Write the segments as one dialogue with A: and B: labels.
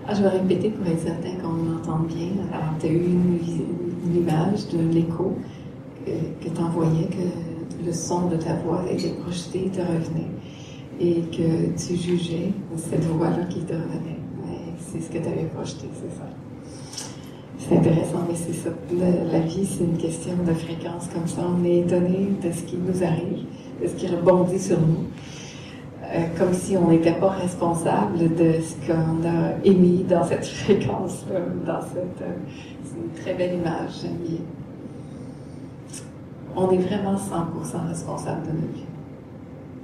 A: Ah, je vais répéter pour être certain qu'on m'entende bien. Alors, tu as eu une image de l'écho que tu envoyais, que le son de ta voix était projeté, te revenait, et que tu jugeais cette voix-là qui te revenait. Mais c'est ce que tu avais projeté, c'est ça. C'est intéressant, mais c'est ça. La vie, c'est une question de fréquence comme ça. On est étonné de ce qui nous arrive, de ce qui rebondit sur nous. Comme si on n'était pas responsable de ce qu'on a émis dans cette fréquence-là, c'est une très belle image, j'aime bien. On est vraiment 100% responsable de notre vie.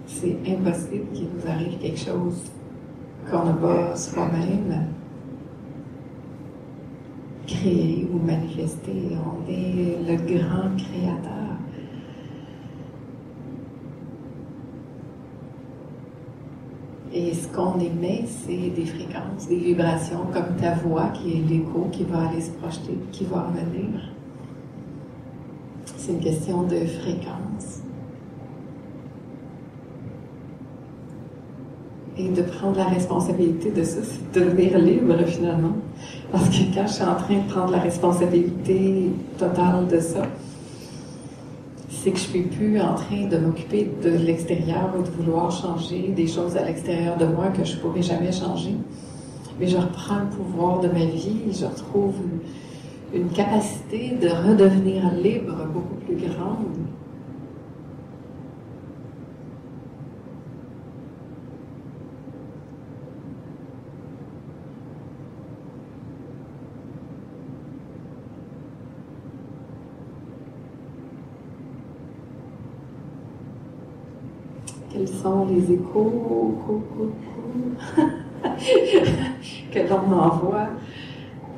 A: C'est impossible qu'il nous arrive quelque chose qu'on n'a pas soi-même créé ou manifesté. On est le grand créateur. Et ce qu'on émet, c'est des fréquences, des vibrations, comme ta voix qui est l'écho, qui va aller se projeter, qui va revenir. C'est une question de fréquence. Et de prendre la responsabilité de ça, c'est de devenir libre finalement. Parce que quand je suis en train de prendre la responsabilité totale de ça, c'est que je ne suis plus en train de m'occuper de l'extérieur ou de vouloir changer des choses à l'extérieur de moi que je ne pourrai jamais changer. Mais je reprends le pouvoir de ma vie, je retrouve une capacité de redevenir libre beaucoup plus grande. Quels sont les échos que l'on envoie?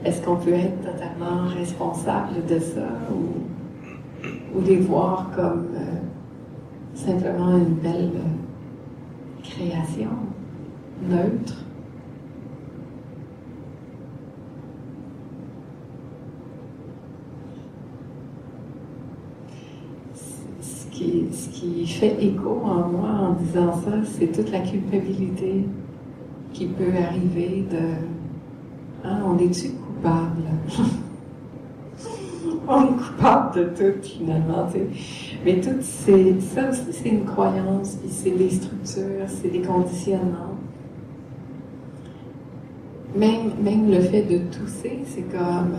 A: Est-ce qu'on peut être totalement responsable de ça ou les voir comme simplement une belle création neutre? Ce qui fait écho en moi en disant ça, c'est toute la culpabilité qui peut arriver de « Ah, on est-tu coupable? » On est coupable de tout, finalement, tu sais. Mais tout, ça aussi, c'est une croyance, puis c'est des structures, c'est des conditionnements. Même le fait de tousser, c'est comme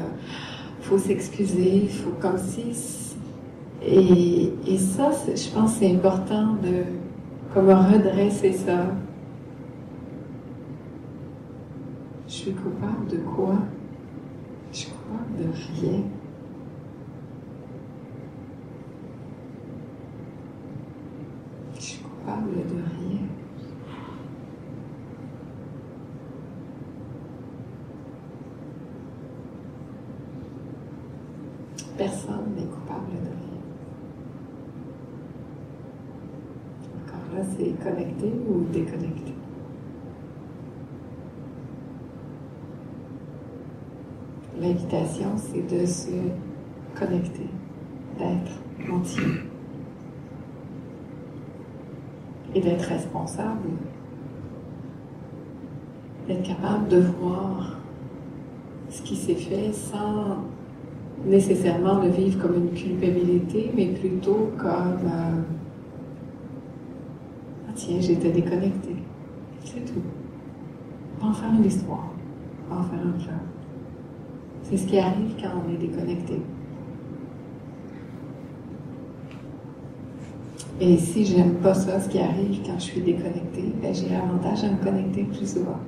A: faut s'excuser, il faut comme si... Et ça, je pense que c'est important de comme redresser ça. Je suis coupable de quoi? Je suis coupable de rien. Je suis coupable de rien. Personne n'est coupable de rien. Encore là, c'est connecté ou déconnecté? L'invitation, c'est de se connecter, d'être entier et d'être responsable, d'être capable de voir ce qui s'est fait sans nécessairement le vivre comme une culpabilité, mais plutôt comme ah tiens, j'étais déconnectée. C'est tout. Pas en faire une histoire, pas en faire un plan. C'est ce qui arrive quand on est déconnecté. Et si j'aime pas ça, ce qui arrive quand je suis déconnectée, ben j'ai l'avantage à me connecter plus souvent.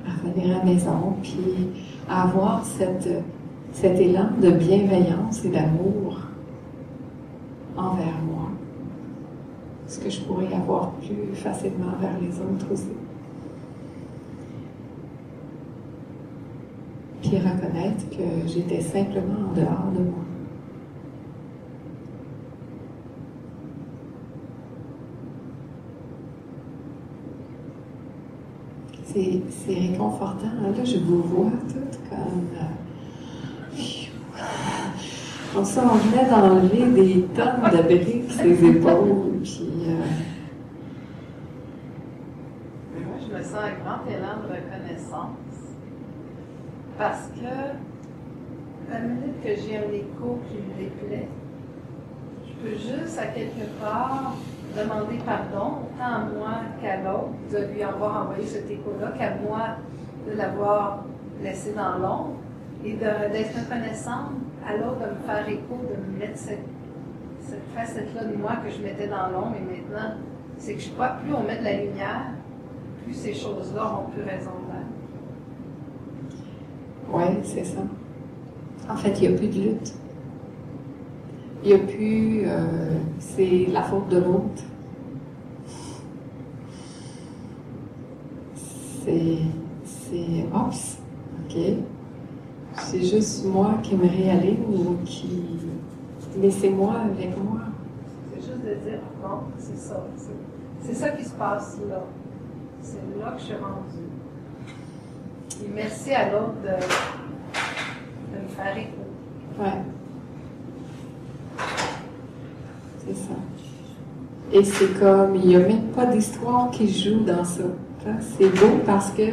A: À revenir à la maison, puis à avoir cet élan de bienveillance et d'amour envers moi. Ce que je pourrais avoir plus facilement vers les autres aussi. Puis reconnaître que j'étais simplement en dehors de moi. C'est réconfortant. Là, je vous vois toutes comme... on sent, on venait d'enlever des tonnes de briques, ses épaules, puis...
B: ressens un grand élan de reconnaissance parce que la minute que j'ai un écho qui me déplaît, je peux juste à quelque part demander pardon, autant à moi qu'à l'autre, de lui avoir envoyé cet écho-là, qu'à moi de l'avoir laissé dans l'ombre, et d'être reconnaissante à l'autre de me faire écho, de me mettre cette facette-là de moi que je mettais dans l'ombre, et maintenant, c'est que je crois que plus on met de la lumière, plus ces choses-là ont plus raison d'être.
A: Oui, c'est ça. En fait, il n'y a plus de lutte. Il n'y a plus... c'est la faute de l'autre. C'est... Oups, OK. C'est juste moi qui me réaligne ou qui... Mais c'est moi avec moi.
B: C'est juste de dire, non, c'est ça. C'est ça qui se passe là. C'est là que je suis rendue. Et merci à l'autre de me faire écho.
A: Ouais. C'est ça. Et c'est comme, il n'y a même pas d'histoire qui joue dans ça. C'est beau parce que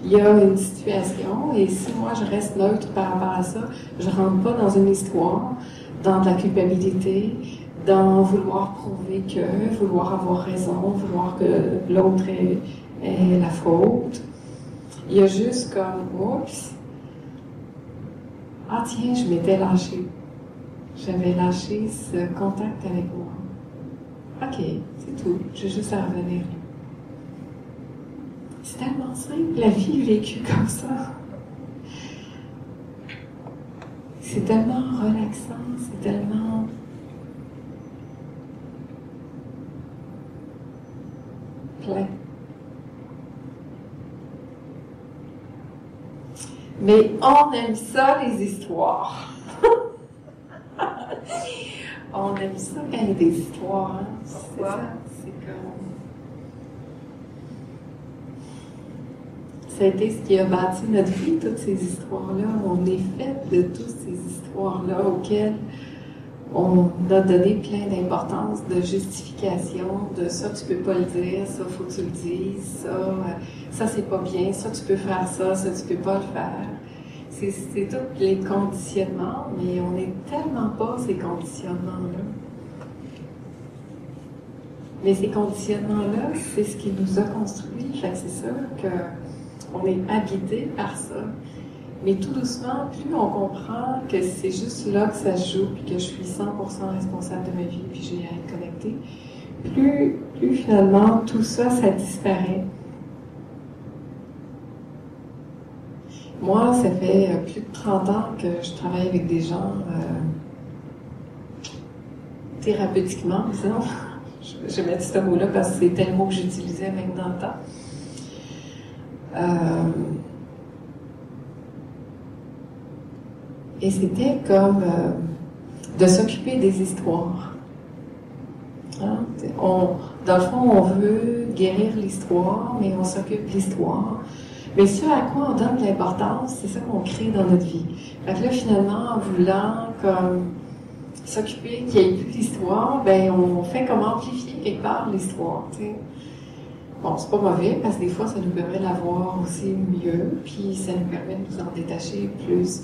A: il y a une situation et si moi je reste neutre par rapport à ça, je rentre pas dans une histoire, dans de la culpabilité, dans vouloir prouver que, vouloir avoir raison, vouloir que l'autre ait la faute. Il y a juste comme, oups, ah tiens, je m'étais lâchée. J'avais lâché ce contact avec moi. OK, c'est tout. J'ai juste à revenir là. C'est tellement simple, la vie vécue comme ça. C'est tellement relaxant, c'est tellement... plein. Mais on aime ça, les histoires. On aime ça quand il y a des histoires. Hein? C'est ça. C'est comme... Ça a été ce qui a bâti notre vie, toutes ces histoires-là. On est fait de toutes ces histoires-là auxquelles on a donné plein d'importance, de justification, de ça tu peux pas le dire, ça faut que tu le dises, ça c'est pas bien, ça tu peux faire ça tu peux pas le faire. C'est tous les conditionnements, mais on n'est tellement pas ces conditionnements-là. Mais ces conditionnements-là, c'est ce qui nous a construits, fait que c'est sûr qu'on est habité par ça. Mais tout doucement, plus on comprend que c'est juste là que ça se joue, puis que je suis 100% responsable de ma vie, puis j'ai à être connectée, plus finalement tout ça, ça disparaît. Moi, ça fait plus de 30 ans que je travaille avec des gens thérapeutiquement, disons. Je vais mettre ce mot-là parce que c'était le mot que j'utilisais même dans le temps. Et c'était comme de s'occuper des histoires. Hein? Dans le fond, on veut guérir l'histoire, mais on s'occupe de l'histoire. Mais ce à quoi on donne de l'importance, c'est ça qu'on crée dans notre vie. Fait que là, finalement, en voulant comme s'occuper qu'il n'y ait plus d'histoire, ben on fait comme amplifier quelque part l'histoire, tu sais. Bon, c'est pas mauvais, parce que des fois, ça nous permet de la voir aussi mieux, puis ça nous permet de nous en détacher plus.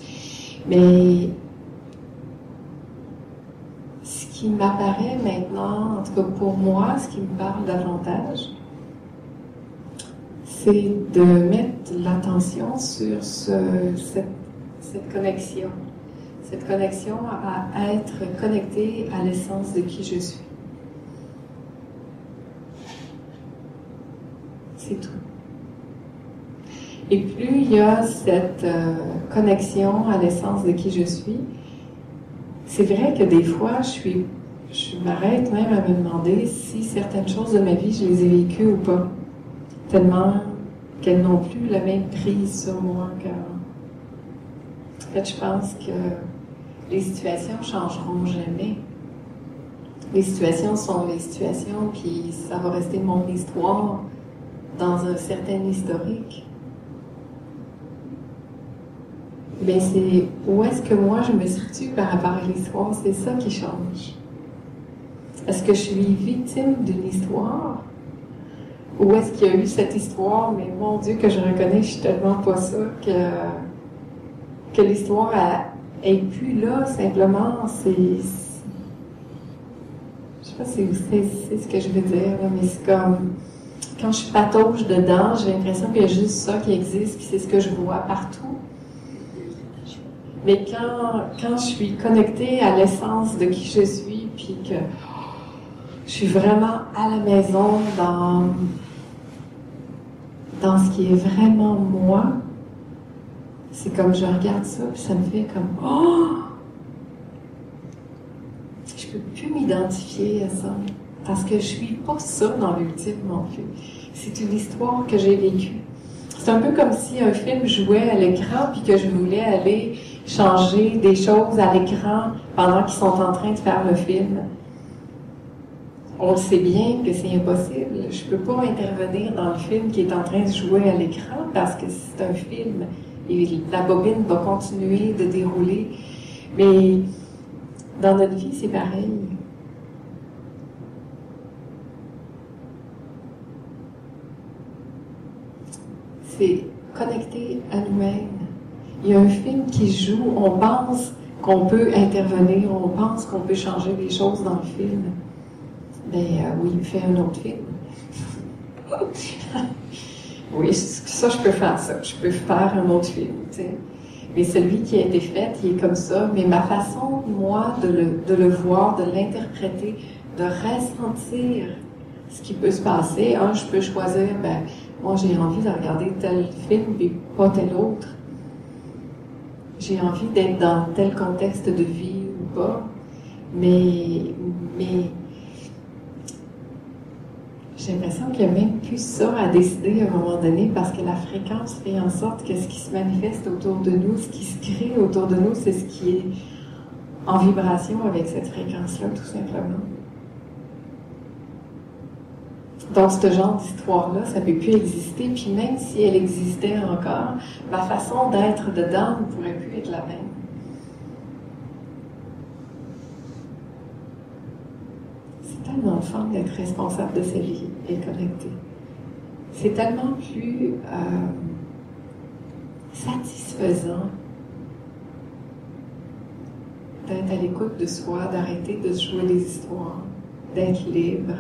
A: Mais ce qui m'apparaît maintenant, en tout cas pour moi, ce qui me parle davantage, c'est de mettre l'attention sur cette connexion. Cette connexion à être connecté à l'essence de qui je suis. C'est tout. Et plus il y a cette connexion à l'essence de qui je suis, c'est vrai que des fois, je m'arrête même à me demander si certaines choses de ma vie, je les ai vécues ou pas. Tellement qu'elles n'ont plus la même prise sur moi qu'avant. En fait, je pense que les situations ne changeront jamais. Les situations sont les situations, puis ça va rester mon histoire dans un certain historique. Mais c'est où est-ce que moi je me situe par rapport à l'histoire, c'est ça qui change. Est-ce que je suis victime d'une histoire où est-ce qu'il y a eu cette histoire, mais mon Dieu que je reconnais, je suis tellement pas ça, que l'histoire est plus là, simplement, je sais pas si c'est ce que je veux dire, là, mais c'est comme, quand je patauge dedans, j'ai l'impression qu'il y a juste ça qui existe, puis c'est ce que je vois partout. Mais quand je suis connectée à l'essence de qui je suis, puis que je suis vraiment à la maison dans ce qui est vraiment moi, c'est comme je regarde ça, puis ça me fait comme « Oh! » Je peux plus m'identifier à ça, parce que je suis pas ça dans l'ultime non plus. C'est une histoire que j'ai vécue. C'est un peu comme si un film jouait à l'écran, puis que je voulais aller changer des choses à l'écran pendant qu'ils sont en train de faire le film. On le sait bien que c'est impossible. Je peux pas intervenir dans le film qui est en train de jouer à l'écran parce que c'est un film et la bobine va continuer de dérouler. Mais dans notre vie, c'est pareil. C'est connecté à nous-mêmes. Il y a un film qui joue, on pense qu'on peut intervenir, on pense qu'on peut changer les choses dans le film. Ben oui, fais un autre film. Oui, ça, je peux faire ça. Je peux faire un autre film, tu sais. Mais celui qui a été fait, il est comme ça. Mais ma façon, moi, de le voir, de l'interpréter, de ressentir ce qui peut se passer, je peux choisir, ben, moi, j'ai envie de regarder tel film et pas tel autre. J'ai envie d'être dans tel contexte de vie ou pas. Mais j'ai l'impression qu'il n'y a même plus ça à décider à un moment donné parce que la fréquence fait en sorte que ce qui se manifeste autour de nous, ce qui se crée autour de nous, c'est ce qui est en vibration avec cette fréquence-là, tout simplement. Donc, ce genre d'histoire-là, ça ne peut plus exister, puis même si elle existait encore, ma façon d'être dedans ne pourrait plus être la même. C'est tellement fun d'être responsable de sa vie et connecté. C'est tellement plus satisfaisant d'être à l'écoute de soi, d'arrêter de se jouer des histoires, d'être libre.